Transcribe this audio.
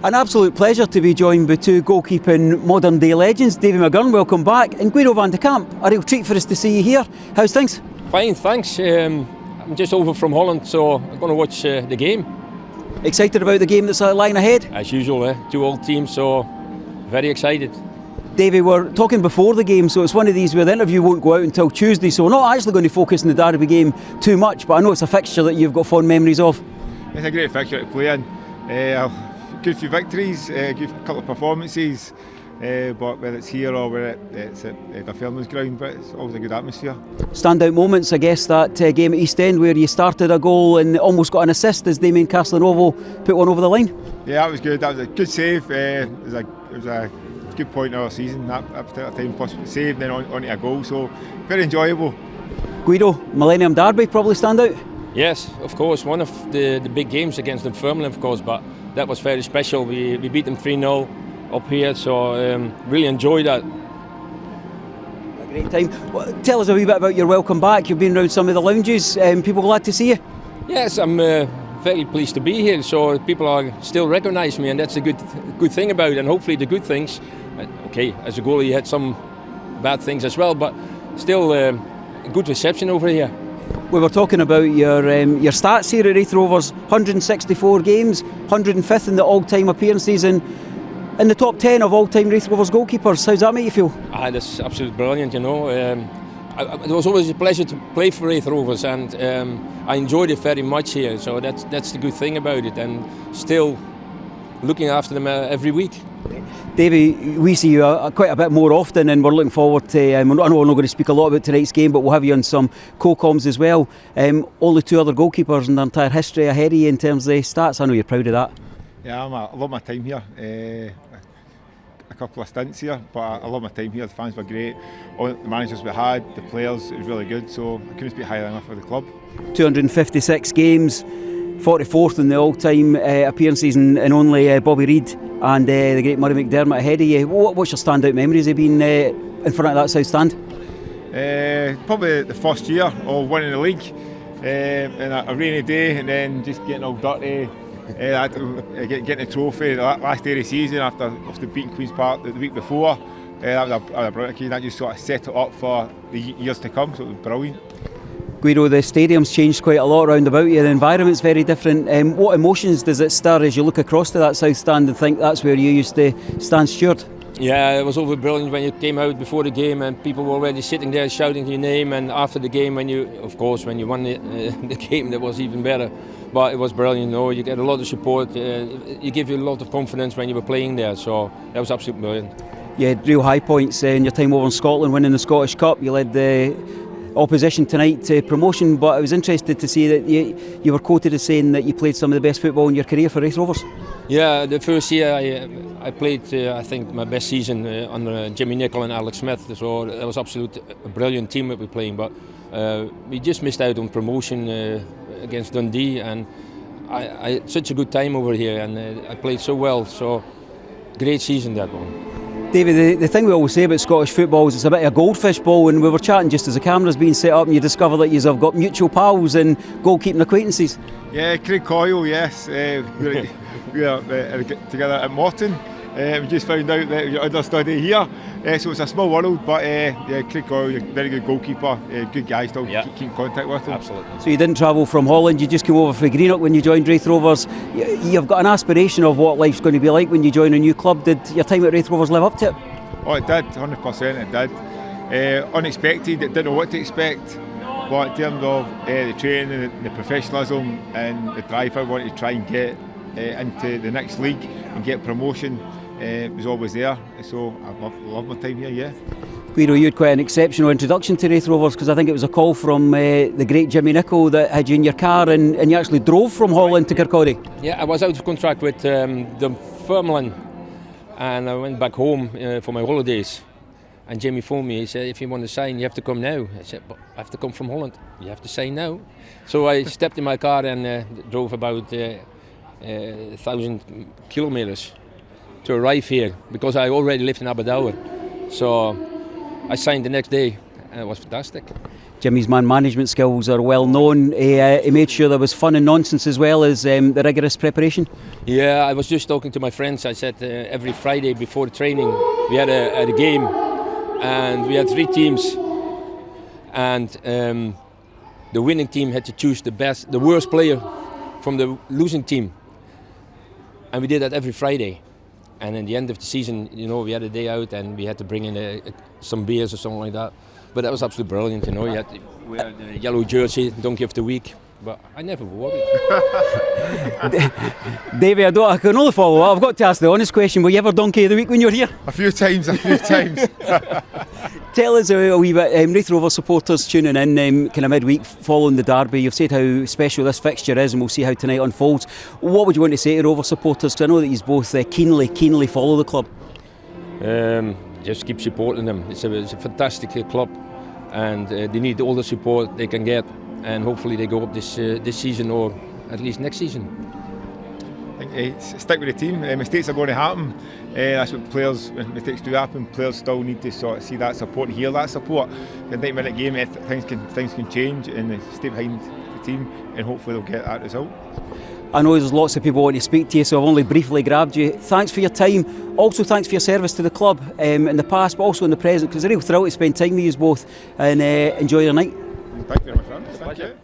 An absolute pleasure to be joined by two goalkeeping modern day legends. Davy McGurn, welcome back, and Guido van de Kamp. A real treat for us to see you here. How's things? Fine, thanks. I'm just over from Holland, so I'm going to watch the game. Excited about the game that's lying ahead? As usual, two old teams, so very excited. Davy, we're talking before the game, so it's one of these where the interview won't go out until Tuesday, so we're not actually going to focus on the Derby game too much, but I know it's a fixture that you've got fond memories of. It's a great fixture to play in. Good few victories, good couple of performances, but whether it's here or whether it's at the Fairlands ground, but it's always a good atmosphere. Standout moments, I guess, that game at East End where you started a goal and almost got an assist as Damien Castellanovo put one over the line. Yeah, that was good. That was a good save. It was a good point in our season that particular time, plus save, then onto a goal. So very enjoyable. Guido, Millennium Derby probably stand out. Yes, of course, one of the big games against Dunfermline, of course, but that was very special. We beat them 3-0 up here, so really enjoyed that. A great time. Well, tell us a wee bit about your welcome back. You've been around some of the lounges. People glad to see you? Yes, I'm very pleased to be here. So people are still recognise me, and that's a good thing about it. And hopefully the good things. Okay, as a goalie, you had some bad things as well, but still a good reception over here. We were talking about your stats here at Raith Rovers. 164 games, 105th in the all-time appearances, and in the top 10 of all-time Raith Rovers goalkeepers. How's that make you feel? That's absolutely brilliant, you know. It was always a pleasure to play for Raith Rovers, and I enjoyed it very much here. So that's the good thing about it, and still looking after them every week. Davy, we see you quite a bit more often, and we're looking forward to, I know we're not going to speak a lot about tonight's game, but we'll have you on some co-coms as well. All the two other goalkeepers in their entire history ahead of you in terms of the stats. I know you're proud of that. Yeah, I love my time here. A couple of stints here, but I love my time here. The fans were great. All the managers we had, the players, it was really good, so I couldn't speak highly enough for the club. 256 games, 44th in the all-time appearances, and only Bobby Reid and the great Murray McDermott ahead of you. What's your standout memories of being in front of that South Stand? Probably the first year of winning the league, and a rainy day, and then just getting all dirty, getting a trophy the last day of the season after beating Queen's Park the week before. That was a brilliant occasion. That just sort of set it up for the years to come, so it was brilliant. Guido, the stadium's changed quite a lot around about you. The environment's very different. What emotions does it stir as you look across to that South Stand and think that's where you used to stand steward? Yeah, it was over brilliant when you came out before the game and people were already sitting there shouting your name, and after the game when you won the game, that was even better. But it was brilliant, you know, you get a lot of support, you give you a lot of confidence when you were playing there, so that was absolutely brilliant. You had real high points in your time over in Scotland, winning the Scottish Cup. You led the opposition tonight to promotion, but I was interested to see that you were quoted as saying that you played some of the best football in your career for Raith Rovers. Yeah, the first year I played I think my best season under Jimmy Nicholl and Alex Smith, so it was absolutely a brilliant team that we were playing, but we just missed out on promotion against Dundee, and I had such a good time over here, and I played so well, so great season that one. David, the thing we always say about Scottish football is it's a bit of a goldfish bowl, and we were chatting just as the camera's being set up and you discover that you've got mutual pals and goalkeeping acquaintances. Yeah, Craig Coyle, yes. We were together at Morton. We just found out that you're understudy here, so it's a small world, but Craig Coyle, very good goalkeeper, good guy, still keep in contact with him. Absolutely. So you didn't travel from Holland, you just came over from Greenock when you joined Raith Rovers. You've got an aspiration of what life's going to be like when you join a new club. Did your time at Raith Rovers live up to it? Oh, it did, 100% it did. Unexpected, didn't know what to expect, but in terms of the training and the professionalism and the drive I wanted to try and get into the next league and get promotion, it was always there, so I love my time here, yeah. Guido, you had quite an exceptional introduction to Raith Rovers, because I think it was a call from the great Jimmy Nicholl that had you in your car, and you actually drove from Holland to Kirkcaldy. Yeah, I was out of contract with Dunfermline, and I went back home for my holidays, and Jimmy phoned me. He said, if you want to sign, you have to come now. I said, but I have to come from Holland. You have to sign now. So I stepped in my car and drove about 1,000 kilometres to arrive here, because I already lived in Aberdour. So I signed the next day, and it was fantastic. Jimmy's man management skills are well known. He made sure there was fun and nonsense as well as the rigorous preparation. Yeah, I was just talking to my friends. I said every Friday before training we had a game, and we had 3 teams, and the winning team had to choose the worst player from the losing team, and we did that every Friday. And in the end of the season, you know, we had a day out and we had to bring in some beers or something like that. But that was absolutely brilliant, you know. You had to wear the yellow jersey, donkey of the week. But I never wore it. Davey, I can only follow up. I've got to ask the honest question. Were you ever donkey of the week when you were here? A few times. Tell us a wee bit, Raith Rovers supporters tuning in kind of midweek following the derby. You've said how special this fixture is, and we'll see how tonight unfolds. What would you want to say to Rovers supporters? Because I know that you both keenly follow the club. Just keep supporting them. It's a fantastic club, and they need all the support they can get, and hopefully they go up this season or at least next season. I think, stick with the team. Mistakes are going to happen. That's what players, when mistakes do happen, players still need to sort of see that support and hear that support. In a 90-minute game, things can change, and stay behind the team, and hopefully they'll get that result. I know there's lots of people wanting to speak to you, so I've only briefly grabbed you. Thanks for your time. Also, thanks for your service to the club in the past, but also in the present, because it's a real thrill to spend time with you both, and enjoy your night. Thank you very much, Thank you.